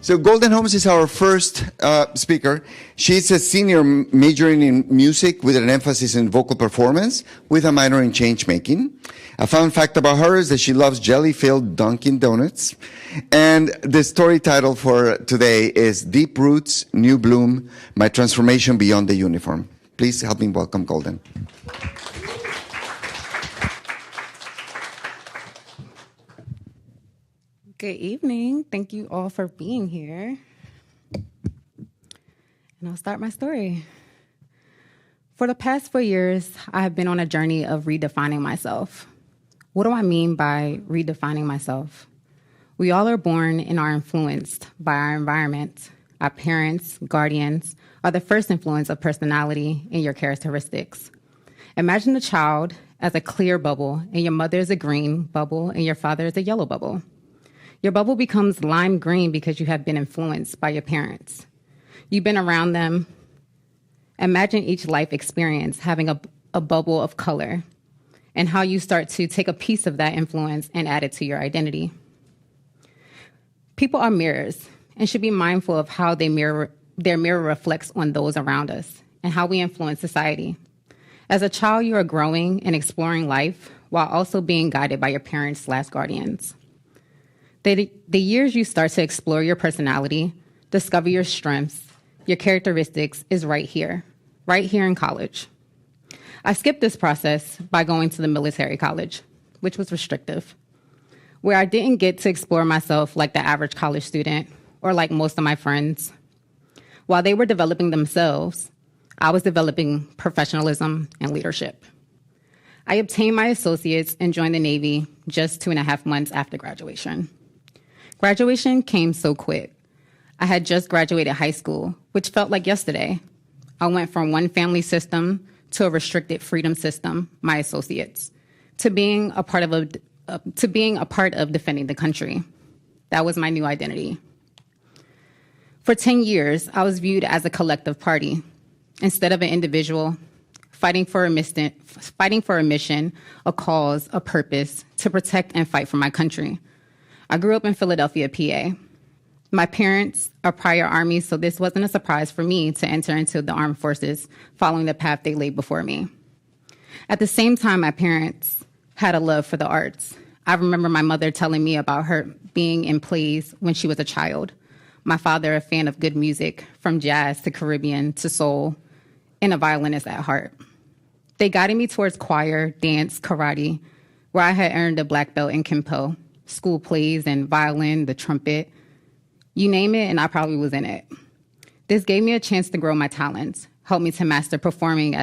So Golden Holmes is our first speaker. She's a senior majoring in music with an emphasis in vocal performance with a minor in change making. A fun fact about her is that she loves jelly-filled Dunkin' Donuts. And the story title for today is Deep Roots, New Bloom, My Transformation Beyond the Uniform. Please help me welcome Golden. Good evening. Thank you all for being here. And I'll start my story. For the past 4 years, I have been on a journey of redefining myself. What do I mean by redefining myself? We all are born and are influenced by our environment. Our parents, guardians, are the first influence of personality and your characteristics. Imagine a child as a clear bubble, and your mother is a green bubble, and your father is a yellow bubble. Your bubble becomes lime green because you have been influenced by your parents. You've been around them. Imagine each life experience having a bubble of color and how you start to take a piece of that influence and add it to your identity. People are mirrors and should be mindful of how their mirror reflects on those around us and how we influence society. As a child, you are growing and exploring life while also being guided by your parents/guardians. The years you start to explore your personality, discover your strengths, your characteristics is right here in college. I skipped this process by going to the military college, which was restrictive, where I didn't get to explore myself like the average college student or like most of my friends. While they were developing themselves, I was developing professionalism and leadership. I obtained my associates and joined the Navy just 2.5 months after graduation. Graduation came so quick. I had just graduated high school, which felt like yesterday. I went from one family system to a restricted freedom system, my associates, to being a part of defending the country. That was my new identity. For 10 years, I was viewed as a collective party instead of an individual, fighting for a mission, a cause, a purpose to protect and fight for my country. I grew up in Philadelphia, PA. My parents are prior Army, so this wasn't a surprise for me to enter into the armed forces following the path they laid before me. At the same time, my parents had a love for the arts. I remember my mother telling me about her being in plays when she was a child. My father, a fan of good music, from jazz to Caribbean to soul, and a violinist at heart. They guided me towards choir, dance, karate, where I had earned a black belt in Kenpo, school plays and violin, the trumpet. You name it, and I probably was in it. This gave me a chance to grow my talents, helped me to master performing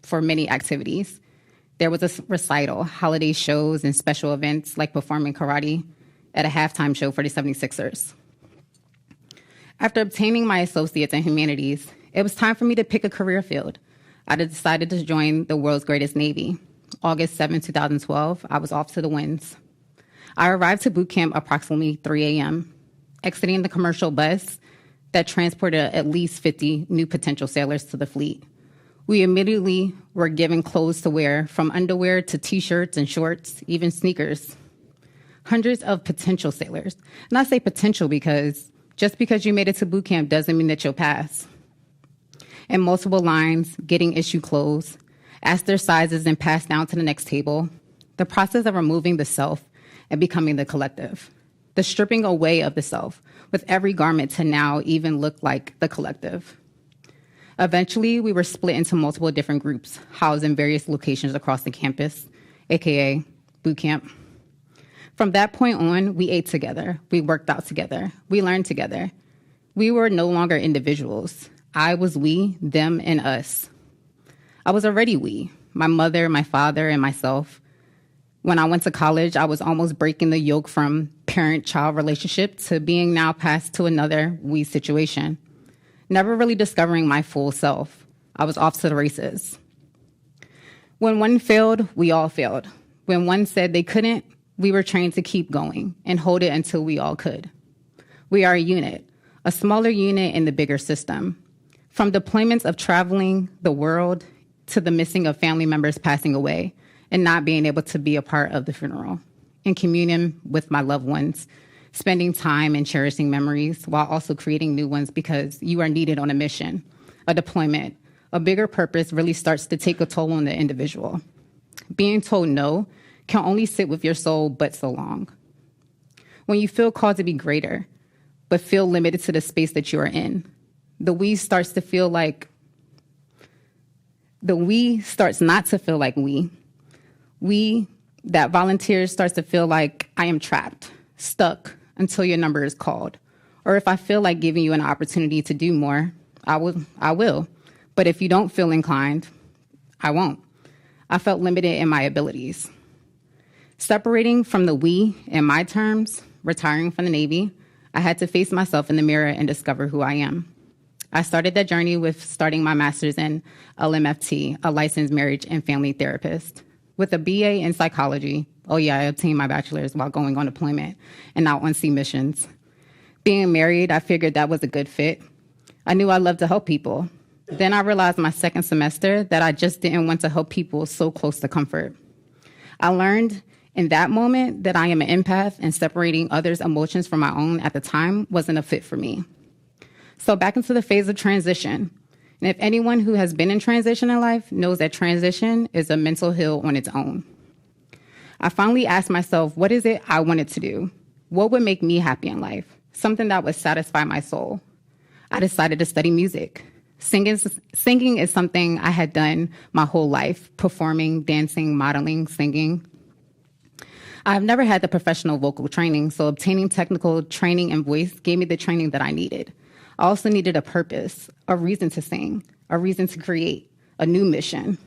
for many activities. There was a recital, holiday shows, and special events like performing karate at a halftime show for the 76ers. After obtaining my associates in humanities, it was time for me to pick a career field. I decided to join the world's greatest Navy. August 7, 2012, I was off to the winds. I arrived to boot camp approximately 3 a.m., exiting the commercial bus that transported at least 50 new potential sailors to the fleet. We immediately were given clothes to wear, from underwear to T-shirts and shorts, even sneakers. Hundreds of potential sailors. And I say potential because just because you made it to boot camp doesn't mean that you'll pass. In multiple lines, getting issued clothes, asked their sizes and passed down to the next table. The process of removing the self and becoming the collective. The stripping away of the self, with every garment to now even look like the collective. Eventually, we were split into multiple different groups, housed in various locations across the campus, aka boot camp. From that point on, we ate together, we worked out together, we learned together. We were no longer individuals. I was we, them, and us. I was already we, my mother, my father, and myself. When I went to college, I was almost breaking the yoke from parent-child relationship to being now passed to another we situation. Never really discovering my full self. I was off to the races. When one failed, we all failed. When one said they couldn't, we were trained to keep going and hold it until we all could. We are a unit, a smaller unit in the bigger system. From deployments of traveling the world to the missing of family members passing away and not being able to be a part of the funeral, in communion with my loved ones, spending time and cherishing memories while also creating new ones because you are needed on a mission, a deployment. A bigger purpose really starts to take a toll on the individual. Being told no can only sit with your soul but so long. When you feel called to be greater, but feel limited to the space that you are in, the we starts not to feel like we. We that volunteers starts to feel like I am trapped, stuck until your number is called. Or if I feel like giving you an opportunity to do more, I will. But if you don't feel inclined, I won't. I felt limited in my abilities. Separating from the we in my terms, retiring from the Navy, I had to face myself in the mirror and discover who I am. I started that journey with starting my master's in LMFT, a licensed marriage and family therapist. With a BA in psychology, I obtained my bachelor's while going on deployment and out on sea missions. Being married, I figured that was a good fit. I knew I loved to help people. Then I realized my second semester that I just didn't want to help people so close to comfort. I learned in that moment that I am an empath and separating others' emotions from my own at the time wasn't a fit for me. So back into the phase of transition. And if anyone who has been in transition in life knows that transition is a mental hill on its own. I finally asked myself, what is it I wanted to do? What would make me happy in life? Something that would satisfy my soul. I decided to study music. Singing is something I had done my whole life, performing, dancing, modeling, singing. I've never had the professional vocal training, so obtaining technical training in voice gave me the training that I needed. I also needed a purpose, a reason to sing, a reason to create, a new mission.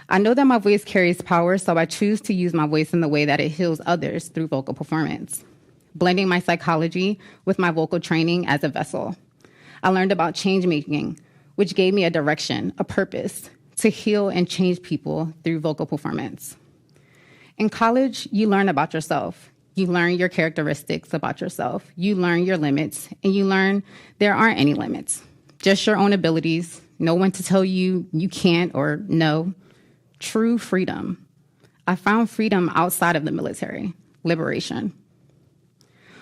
I know that my voice carries power, so I choose to use my voice in the way that it heals others through vocal performance, blending my psychology with my vocal training as a vessel. I learned about change making, which gave me a direction, a purpose to heal and change people through vocal performance. In college, you learn about yourself. You learn your characteristics about yourself. You learn your limits, and you learn there aren't any limits, just your own abilities, no one to tell you you can't or no. True freedom. I found freedom outside of the military, liberation.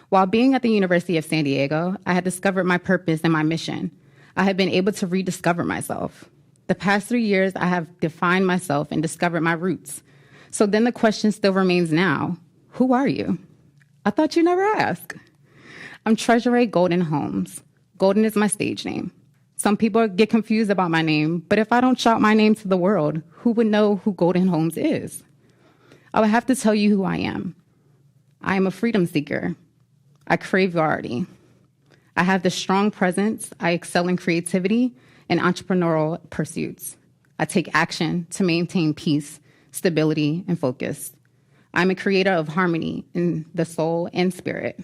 While being at the University of San Diego, I had discovered my purpose and my mission. I had been able to rediscover myself. The past 3 years, I have defined myself and discovered my roots. So then the question still remains now, who are you? I thought you never asked. I'm Treasure Golden Holmes. Golden is my stage name. Some people get confused about my name, but if I don't shout my name to the world, who would know who Golden Holmes is? I would have to tell you who I am. I am a freedom seeker. I crave variety. I have the strong presence. I excel in creativity and entrepreneurial pursuits. I take action to maintain peace, stability, and focus. I'm a creator of harmony in the soul and spirit.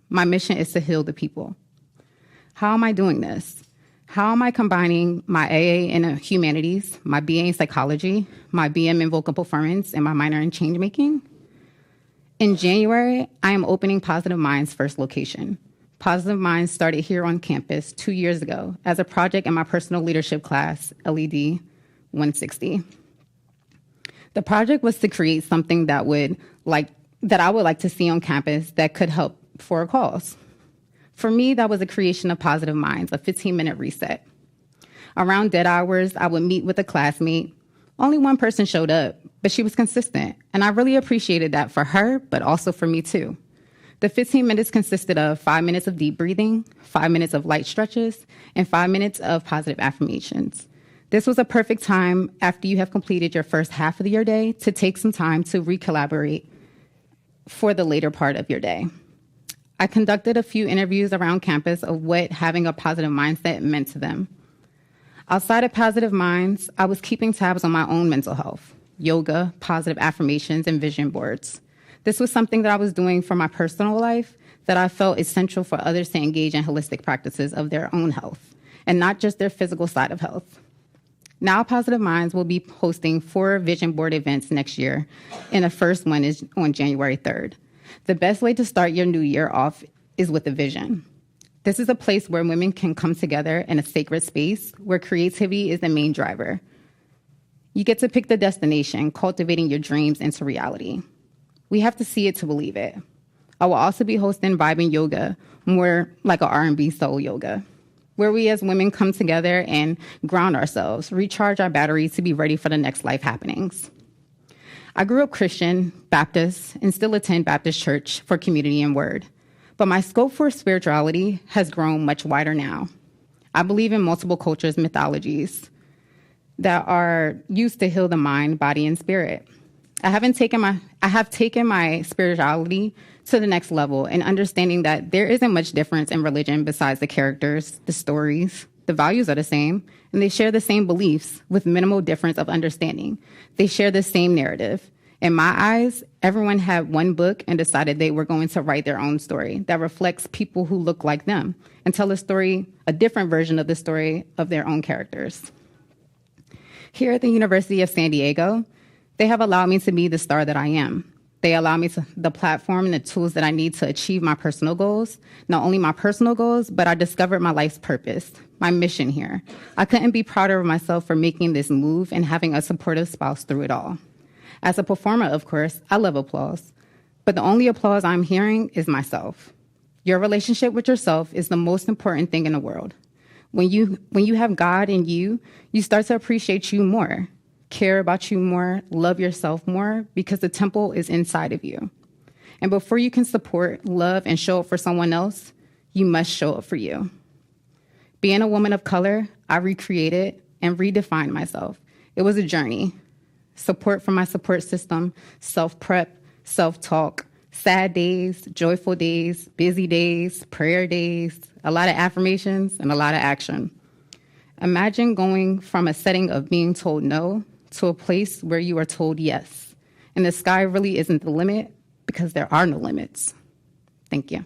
My mission is to heal the people. How am I doing this? How am I combining my AA in humanities, my BA in psychology, my BM in vocal performance, and my minor in change making? In January, I am opening Positive Minds' first location. Positive Minds started here on campus 2 years ago as a project in my personal leadership class, LED 160. The project was to create something that I would like to see on campus that could help for a cause. For me, that was a creation of Positive Minds, a 15-minute reset. Around dead hours, I would meet with a classmate. Only one person showed up, but she was consistent, and I really appreciated that for her, but also for me too. The 15 minutes consisted of 5 minutes of deep breathing, 5 minutes of light stretches, and 5 minutes of positive affirmations. This was a perfect time after you have completed your first half of your day to take some time to recollaborate for the later part of your day. I conducted a few interviews around campus of what having a positive mindset meant to them. Outside of Positive Minds, I was keeping tabs on my own mental health, yoga, positive affirmations, and vision boards. This was something that I was doing for my personal life that I felt essential for others to engage in holistic practices of their own health, and not just their physical side of health. Now Positive Minds will be hosting 4 vision board events next year, and the first one is on January 3rd. The best way to start your new year off is with a vision. This is a place where women can come together in a sacred space where creativity is the main driver. You get to pick the destination, cultivating your dreams into reality. We have to see it to believe it. I will also be hosting Vibe and Yoga, more like a R&B soul yoga, where we as women come together and ground ourselves, recharge our batteries to be ready for the next life happenings. I grew up Christian, Baptist, and still attend Baptist church for community and word. But my scope for spirituality has grown much wider now. I believe in multiple cultures' mythologies that are used to heal the mind, body, and spirit. I have taken my spirituality to the next level in understanding that there isn't much difference in religion besides the characters, the stories. The values are the same, and they share the same beliefs with minimal difference of understanding. They share the same narrative. In my eyes, everyone had one book and decided they were going to write their own story that reflects people who look like them and tell a different version of the story of their own characters. Here at the University of San Diego, they have allowed me to be the star that I am. They allow me the platform and the tools that I need to achieve my personal goals. Not only my personal goals, but I discovered my life's purpose, my mission here. I couldn't be prouder of myself for making this move and having a supportive spouse through it all. As a performer, of course, I love applause, but the only applause I'm hearing is myself. Your relationship with yourself is the most important thing in the world. When you have God in you, you start to appreciate you more, care about you more, love yourself more, because the temple is inside of you. And before you can support, love, and show up for someone else, you must show up for you. Being a woman of color, I recreated and redefined myself. It was a journey. Support from my support system, self-prep, self-talk, sad days, joyful days, busy days, prayer days, a lot of affirmations, and a lot of action. Imagine going from a setting of being told no to a place where you are told yes. And the sky really isn't the limit because there are no limits. Thank you.